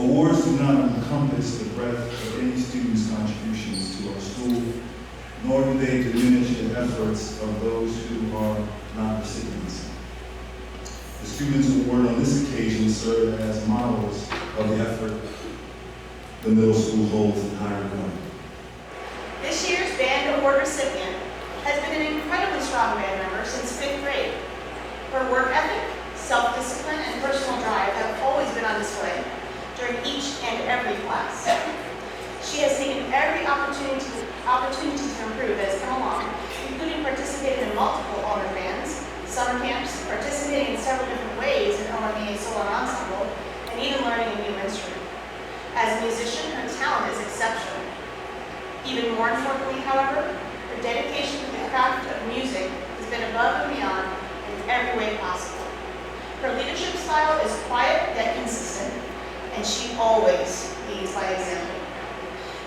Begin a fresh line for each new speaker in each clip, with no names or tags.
Awards do not encompass the breadth of any student's contributions to our school, nor do they diminish the efforts of those who are not recipients. The students awarded on this occasion serve as models of the effort the middle school holds in higher regard.
This year's band award recipient has been an incredibly strong band member since 5th grade. Her work ethic, self-discipline, and personal drive have always been on display during each and every class. She has taken every opportunity to improve that has come along, including participating in multiple honor bands, summer camps, participating in several different ways in OMEA solo ensemble, and even learning a new instrument. As a musician, her talent is exceptional. Even more importantly, however, her dedication to the craft of music has been above and beyond in every way possible. Her leadership style is quiet yet consistent, and she always leads by example.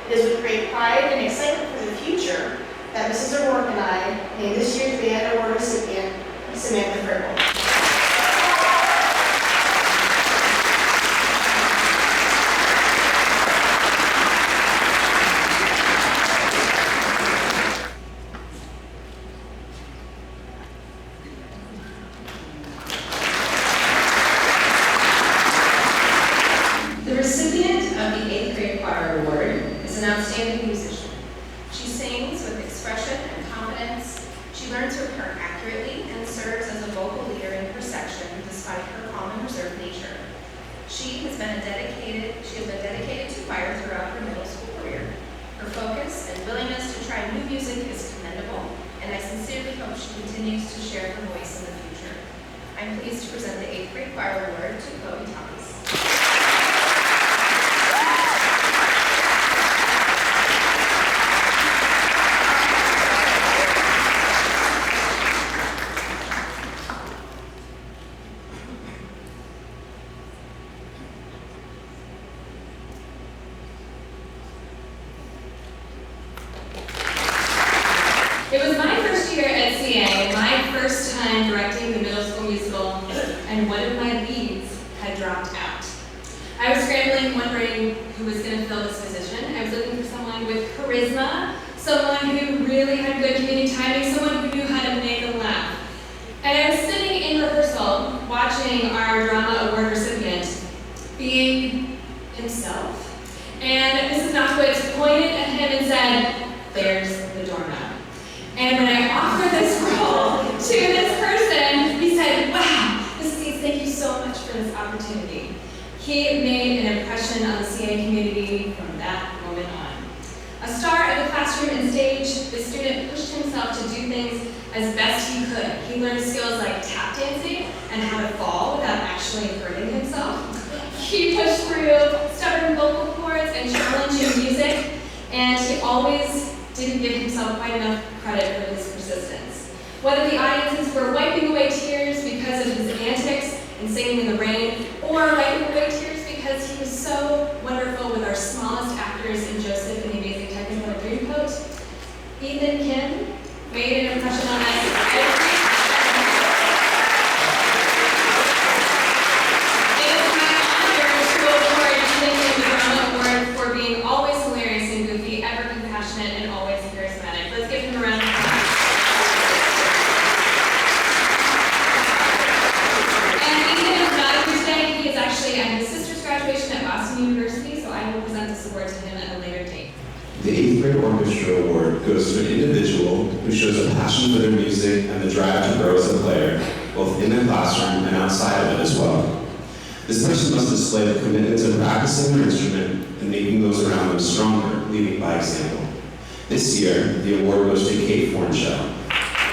It is with great pride and excitement for the future that Mrs. O'Rourke and I named this year's band award recipient, Samantha Fribble.
The recipient of the 8th grade choir award is an outstanding musician. She sings with expression and confidence. She learns her part accurately and serves as a vocal leader in her section despite her calm and reserved nature. She has been dedicated to choir throughout her middle school career. Her focus and willingness to try new music is commendable, and I sincerely hope she continues to share her voice in the future. I'm pleased to present the 8th grade choir award to Chloe Thomas.
It was my first year at CA, my first time directing the middle school musical, and one of my leads had dropped out. I was scrambling, wondering who was going to fill this position. I was looking for someone with charisma, someone who really had good comedic timing, someone who knew how to make them laugh. And I was sitting in rehearsal, watching our drama award recipient being himself. And Mrs. Knockowitz pointed at him and said, "There's the doorknob." And when I offered this role to this person, he said, "Wow, Mrs. Yates, thank you so much for this opportunity." He made an impression on the CA community from that moment on. A star of the classroom and stage, the student pushed himself to do things as best he could. He learned skills like tap dancing and how to fall without actually hurting himself. He pushed through stubborn vocal cords and challenging music, and he always didn't give himself quite enough credit for his persistence. Whether the audiences were wiping away tears because of his antics and singing in the rain, or wiping away tears because he was so wonderful with our smallest actors in Joseph and the Amazing Technicolor Dreamcoat, Ethan Kim made an impression on us every It is my honor to award Ethan the Drama Award for being always hilarious and goofy, ever compassionate, and always charismatic. Let's give him a round of applause. And Ethan is not here today. He is actually at his sister's graduation at Boston University, so I will present this award to him at a later date.
The 8th grade orchestra award goes to an individual who shows a passion for their music and the drive to grow as a player, both in the classroom and outside of it as well. This person must display the commitment to practicing their instrument and making those around them stronger, leading by example. This year, the award goes to Kate Fornshell,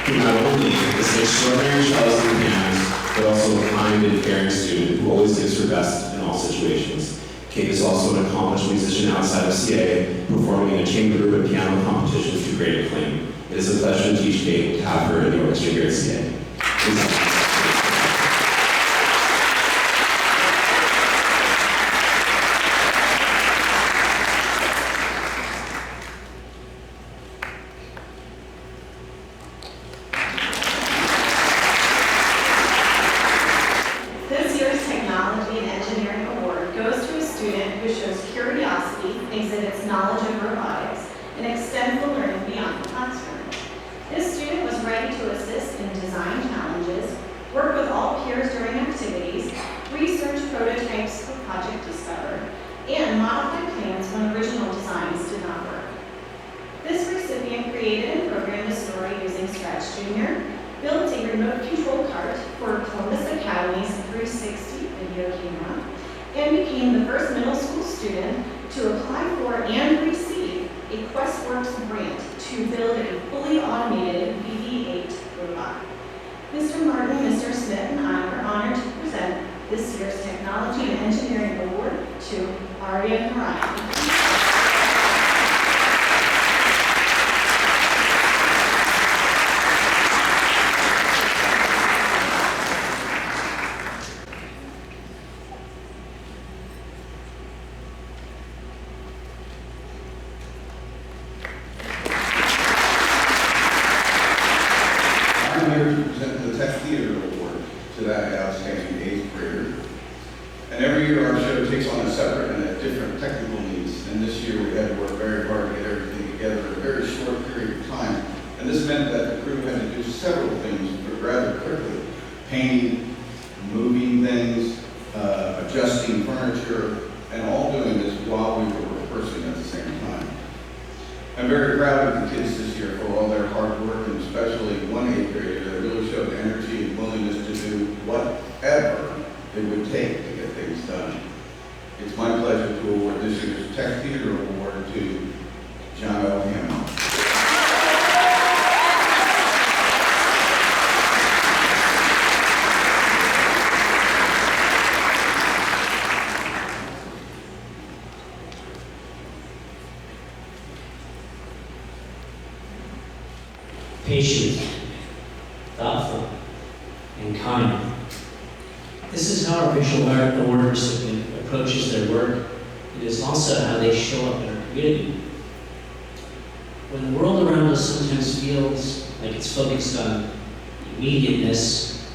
who not only is an extraordinary cellist and pianist, but also a kind and caring student who always gives her best in all situations. Kate is also an accomplished musician outside of CA, performing in a chamber and piano competitions to great acclaim. It is a pleasure to teach Kate to have her in the orchestra here at CA.
This year's Technology and Engineering Award goes to a student student who shows curiosity, exhibits knowledge of robotics, and extends the learning beyond the classroom. This student was ready to assist in design challenges, work with all peers during activities, research prototypes for Project Discover, and modify plans when original designs did not work. This recipient created and programmed a story using Scratch Junior, built a remote control cart for Columbus Academy's 360 video camera, and became the first middle school student to apply for and receive a QuestWorks grant to build a fully automated BB-8 robot. Mr. Martin, Mr. Smith, and I are honored to present this year's Technology and Engineering Award to Arya Narayan.
I'm here to present the Tech Theater Award to that outstanding 8th grader. And every year our show takes on a separate and a different technical needs. And this year we had to work very hard to get everything together in a very short period of time. And this meant that the crew had to do several things rather quickly. Painting, moving things, adjusting furniture, and all doing this while we were rehearsing at the same time. I'm very proud of the kids this year for all their hard work, and especially one 8th grader that really showed energy and willingness to do whatever it would take to get things done. It's my pleasure to award this year's Tech Theater Award to John L. Hammond.
Patient, thoughtful, and kind. This is how our visual art award recipient approaches their work. It is also how they show up in our community. When the world around us sometimes feels like it's focused on immediateness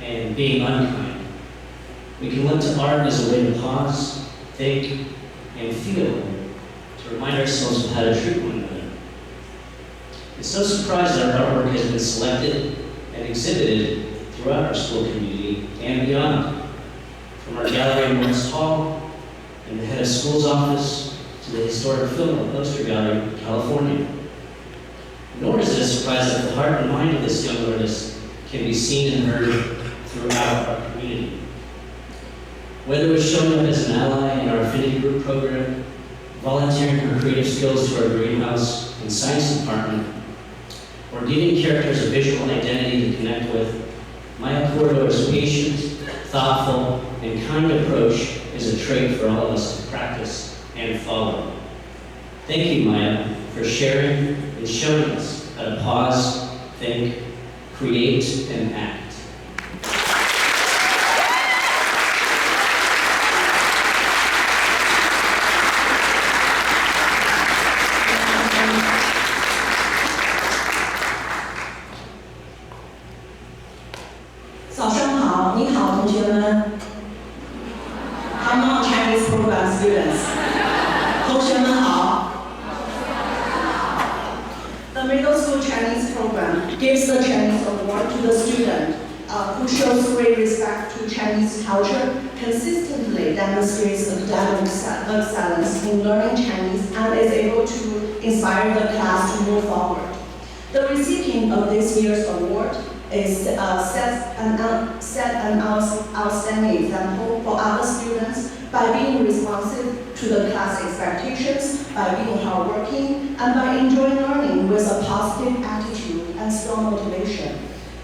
and being unkind, we can look to art as a way to pause, think, and feel, to remind ourselves of how to treat one another. It's no surprise that our artwork has been selected and exhibited throughout our school community and beyond. From our gallery in West Hall and the head of school's office to the historic film and poster gallery in California. Nor is it a surprise that the heart and mind of this young artist can be seen and heard throughout our community. Whether it's showing up as an ally in our affinity group program, volunteering her creative skills to our greenhouse and science department, or giving characters a visual identity to connect with, Maya Corridor's patient, thoughtful, and kind approach is a trait for all of us to practice and follow. Thank you, Maya, for sharing and showing us how to pause, think, create, and act.
I'm not Chinese program students. 同学们好. The middle school Chinese program gives the Chinese award to the student who shows great respect to Chinese culture, consistently demonstrates academic excellence in learning Chinese, and is able to inspire the class to move forward. The recipient of this year's award set an outstanding example for other students by being responsive to the class expectations, by being hardworking, and by enjoying learning with a positive attitude and strong motivation.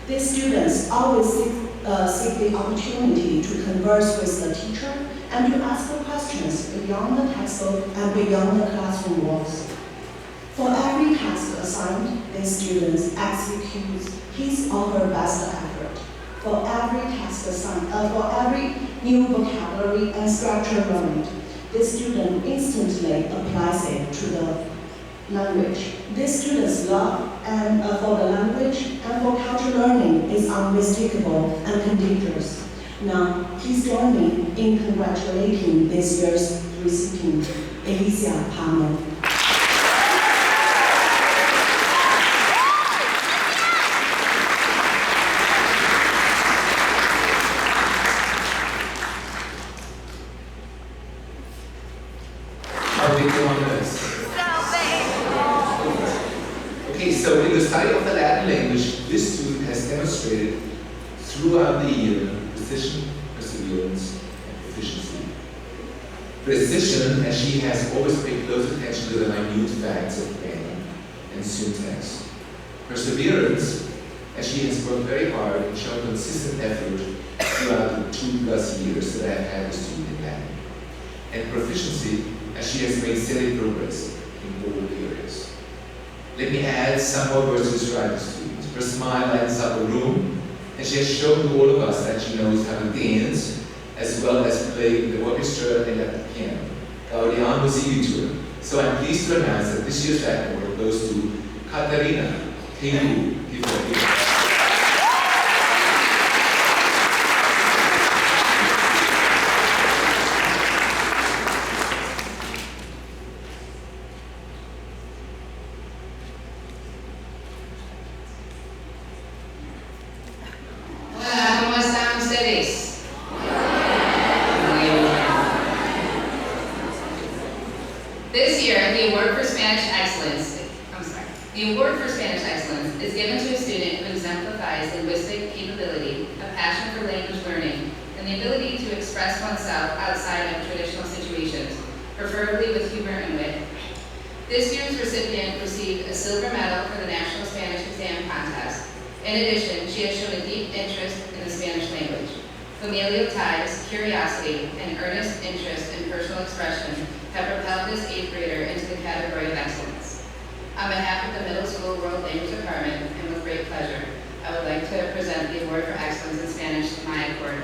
These students always seek the opportunity to converse with the teacher and to ask the questions beyond the textbook and beyond the classroom walls. For every task assigned, these students execute his or her best effort. For every task assigned, for every new vocabulary and structure learned, the student instantly applies it to the language. These students' love for the language and for cultural learning is unmistakable and contagious. Now, please join me in congratulating this year's recipient, Alicia Palmer.
Are we doing this? Okay, so in the study of the Latin language, this student has demonstrated throughout the year precision, perseverance, and proficiency. Precision, as she has always paid close attention to the minute facts of grammar and syntax. Perseverance, as she has worked very hard and shown consistent effort throughout the 2+ years that I have had a student in Latin. And proficiency, as she has made steady progress in all areas. Let me add some more words to describe the student. Her smile lights up a room, and she has shown to all of us that she knows how to dance, as well as play the orchestra and at the piano. Gaudian Musigitur. So I'm pleased to announce that this year's Latin award goes to Katarina Tegu.
The award for Spanish excellence is given to a student who exemplifies linguistic capability, a passion for language learning, and the ability to express oneself outside of traditional situations, preferably with humor and wit. This year's recipient received a silver medal for the National Spanish Exam Contest. In addition, she has shown a deep interest in the Spanish language. Familial ties, curiosity, and earnest interest in personal expression have propelled this 8th grader into the category of excellence. On behalf of the Middle School World Language Department, and with great pleasure, I would like to present the Award for Excellence in Spanish to Maya Chord.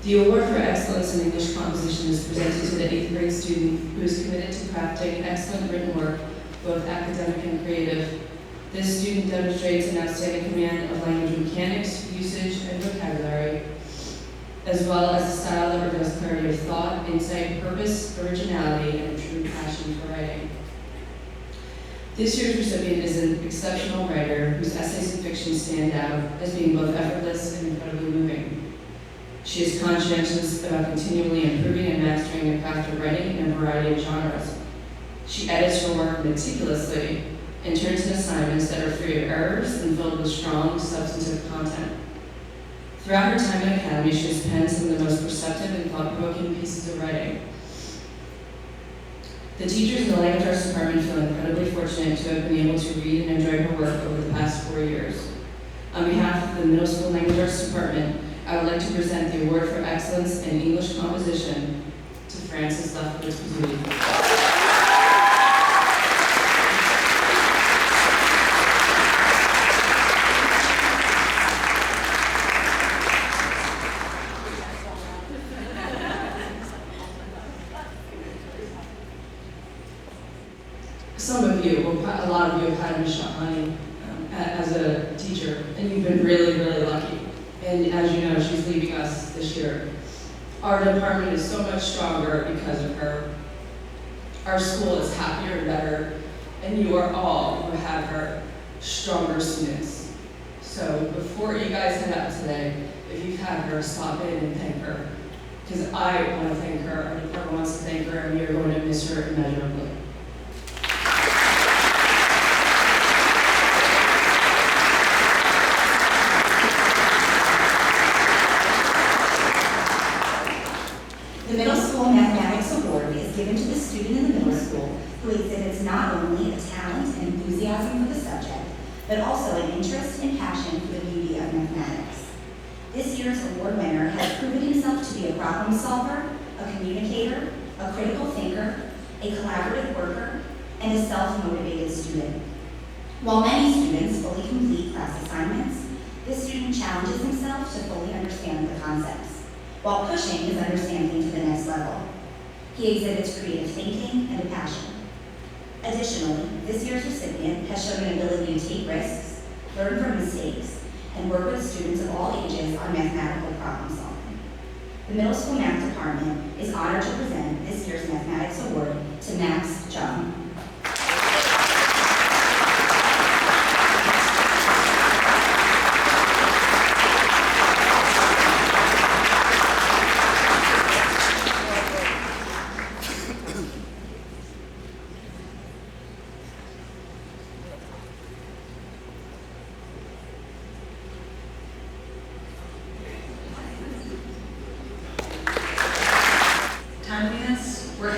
The Award for Excellence in English Composition is presented to the 8th grade student who is committed to crafting excellent written work, both academic and creative. This student demonstrates an outstanding command of language mechanics, usage, and vocabulary, as well as a style that reveals clarity of thought, insight, purpose, originality, and a true passion for writing. This year's recipient is an exceptional writer whose essays and fiction stand out as being both effortless and incredibly moving. She is conscientious about continually improving and mastering the craft of writing in a variety of genres. She edits her work meticulously and turns in assignments that are free of errors and filled with strong, substantive content. Throughout her time in Academy, she has penned some of the most perceptive and thought-provoking pieces of writing. The teachers in the Language Arts Department feel incredibly fortunate to have been able to read and enjoy her work over the past 4 years. On behalf of the Middle School Language Arts Department, I would like to present the Award for Excellence in English Composition to Francis Lefkowitz-Pizzuti. Some of you, a lot of you have had Michelle Honey as a teacher, and you've been really, really lucky. And as you know, she's leaving us this year. Our department is so much stronger because of her. Our school is happier and better, and you are all who have her stronger students. So before you guys head out today, if you've had her, stop in and thank her. Because I want to thank her, our department wants to thank her, and we are going to miss her immeasurably.
The Middle School Mathematics Award is given to the student in the middle school who exhibits not only a talent and enthusiasm for the subject, but also an interest and passion for the beauty of mathematics. This year's award winner has proven himself to be a problem solver, a communicator, a critical thinker, a collaborative worker, and a self-motivated student. While many students fully complete class assignments, This student challenges himself to fully understand the concepts, while pushing his understanding to the next level. He exhibits creative thinking and a passion. Additionally, this year's recipient has shown an ability to take risks, learn from mistakes, and work with students of all ages on mathematical problem solving. The middle school math department is honored to present this year's mathematics award to Max Jung.
Timeliness, work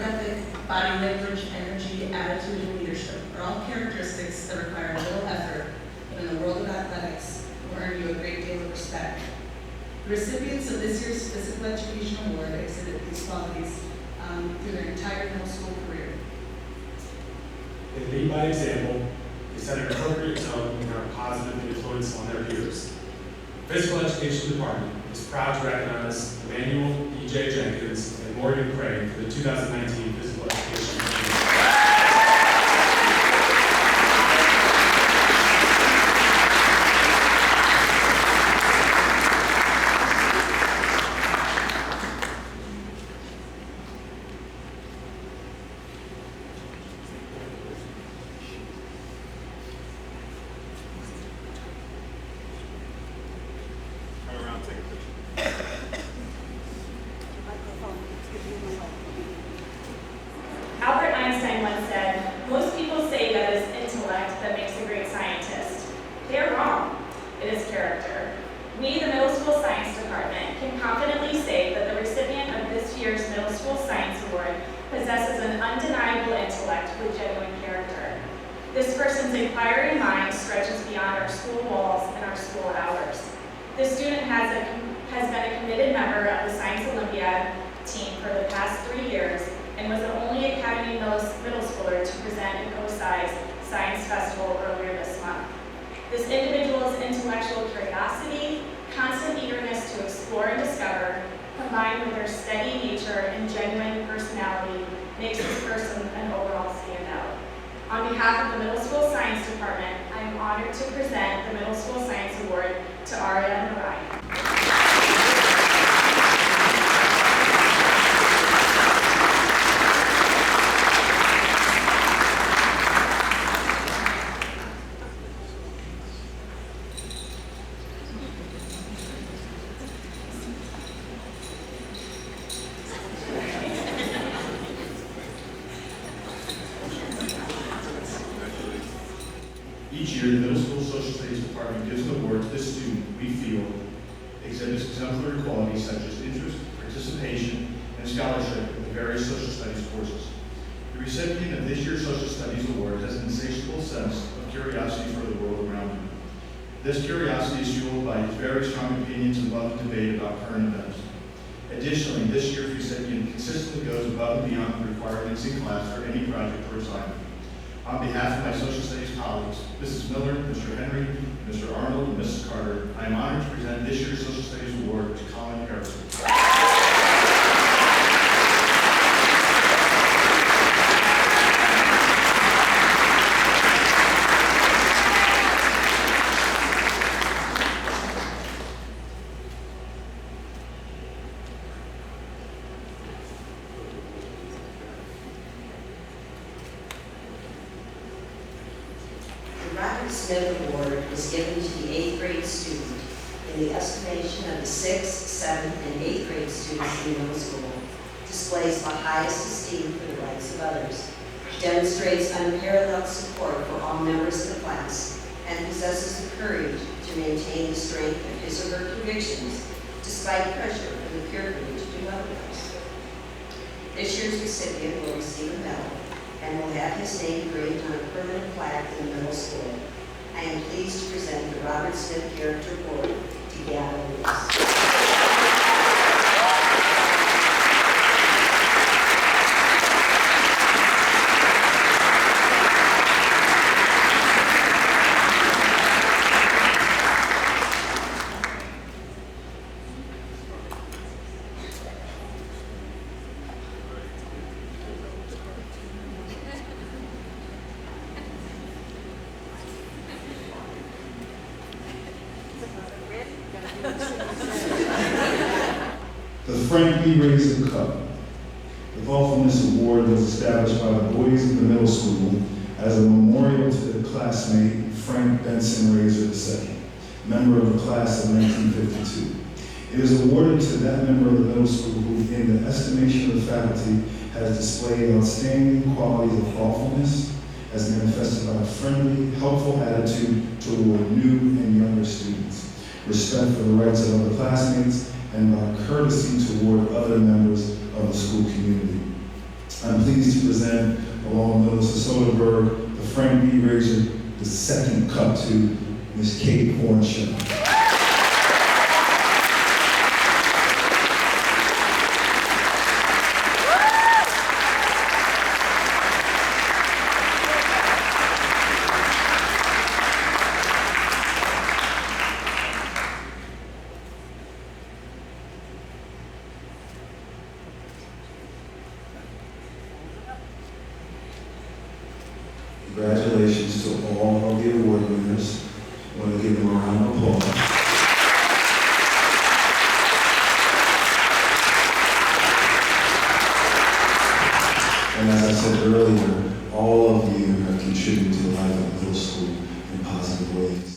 ethic, body language, energy, attitude, and leadership are all characteristics that require little effort, but in the world of athletics will earn you a great deal of respect. The recipients of this year's Physical Education Award exhibit these qualities through their entire middle school career.
They lead by example, they set an appropriate tone and are a positive influence on their peers. The Physical Education Department is proud to recognize Emmanuel E.J. Jenkins and Morgan Craig for the 2019 Physical Education Award.
Albert Einstein once said, "Most people say that it is intellect that makes a great scientist. They're wrong. It is character." We, the Middle School Science Department, can confidently say that the recipient of this year's Middle School Science Award possesses an undeniable intellect with genuine character. This person's inquiring mind stretches beyond our school walls and our school hours. This student has been a committed member of the Science Olympiad team for the past 3 years and was the only Academy middle schooler to present at OSI's Science Festival earlier this month. This individual's intellectual curiosity, constant eagerness to explore and discover, combined with their steady nature and genuine personality, makes this person an overall standout. On behalf of the Middle School Science Department, I am honored to present the Middle School Science Award to Aria and Ryan.
Each year, the Middle School Social Studies Department gives an award to this student we feel exhibits exemplary qualities such as interest, participation, and scholarship in the various social studies courses. The recipient of this year's Social Studies Award has an insatiable sense of curiosity for the world around him. This curiosity is fueled by his very strong opinions and love of debate about current events. Additionally, this year's recipient consistently goes above and beyond the requirements in class for any project or assignment. On behalf of my social studies colleagues, Mrs. Miller, Mr. Henry, Mr. Arnold, and Mrs. Carter, I am honored to present this year's Social Studies Award to Colin Harrison.
Smith Award is given to the 8th grade student in the estimation of the 6th, 7th, and 8th grade students in middle school, displays the highest esteem for the rights of others, demonstrates unparalleled support for all members of the class, and possesses the courage to maintain the strength of his or her convictions despite pressure from the peer group to do otherwise. This year's recipient will receive a medal and will have his name engraved on a permanent plaque in the middle school. I am pleased to present the Robert Smith Character Award to Gabby Lewis.
The Frank B. Razor Cup. The Thoughtfulness Award was established by the boys in the middle school as a memorial to their classmate, Frank Benson Razor II, member of the class of 1952. It is awarded to that member of the middle school who, in the estimation of the faculty, has displayed outstanding qualities of thoughtfulness, as manifested by a friendly, helpful attitude toward new and younger students, respect for the rights of other classmates, and by courtesy toward other members of the school community. I'm pleased to present, along with Mr. Soderberg, the Frank B. Razor II Cup to Ms. Kate Hornshaw. Congratulations to all of the award winners. I want to give them a round of applause. And as I said earlier, all of you have contributed to the life of the middle school in positive ways.